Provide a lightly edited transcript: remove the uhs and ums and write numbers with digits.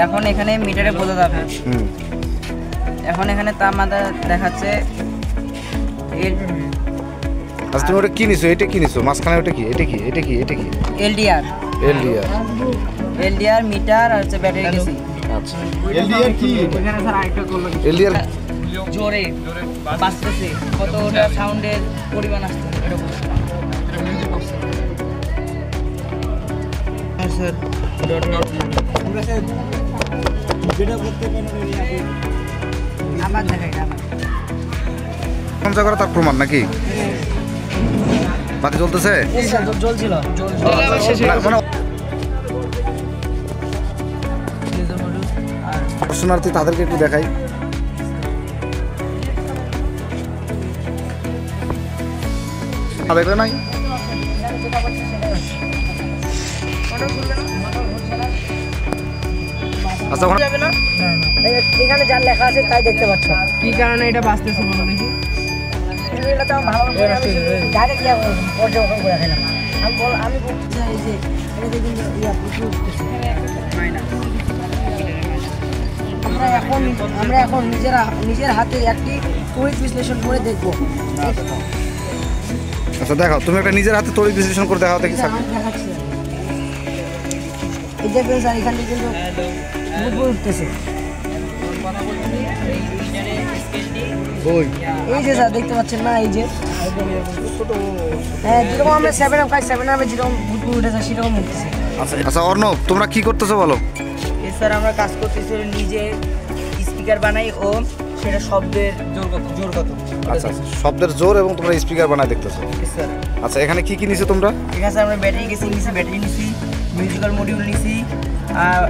এখন এখানে মিটারে বোঝা যাবে। এখন এখানে তাপমাত্রা দেখাচ্ছে। আচ্ছা তুমি ওটা কি নিছো? এটা কি নিছো? মাঝখানে ওটা কি? এটা কি? এটা কি? এটা কি? এলডিআর। এলডিআর। এলডিআর মিটার আর হচ্ছে ব্যাটারি কেসি। আচ্ছা এলডিআর কি? এখানে স্যার আরেকটা করলো। এলডিআর জোরে বাজতেছে, কতটা সাউন্ডের পরিমাণ আসছে এরকম। হ্যাঁ স্যার। যেটা করতে পারেন আমার দেখাই না। সঞ্চা করা তার প্রমাণ নাকি? বাতি জ্বলতেছে? জ্বলছিল। দর্শনার্থী তাদেরকে একটু দেখাই। দেখলে নাই? আচ্ছা এখানে যা লেখা আছে তাই দেখতে পাচ্ছ। কি কারণে এটা বাজতেছে বলো দেখি। এটা তো ভালো ডাইরেক্ট পর্যবেক্ষণ করে রাখলাম। আমি বলতে চাই যে এটা দেখুন আমরা এখন নিজের হাতে একটি তড়িৎ বিশ্লেষণ করে দেখবো। আচ্ছা দেখাও, তুমি একটা নিজের হাতে তড়িৎ বিশ্লেষণ করে দেখাও দেখি। এই দেখবেন স্যার এখান থেকে কিন্তু বুদবুদ উঠতেছে। এই যে স্যার দেখতে পাচ্ছেন না, এই যে হ্যাঁ যেরকম আমরা 7 কাজ 7 আমরা যেরকম বুদবুদ উঠেছে সেরকম উঠতেছে। আচ্ছা অর্ণব, তোমরা কি করতেছো বলো? স্যার আমরা কাজ করতেছি নিজে স্পিকার বানাই ও সেটা শব্দের জোর কত। আচ্ছা শব্দের জোর এবং তোমরা স্পিকার বানায় দেখতেছো। স্যার আচ্ছা এখানে কি কি নিছো তোমরা? এখানে আমরা ব্যাটারি নিছি, মিউজিক্যাল মডিউল নিছি আর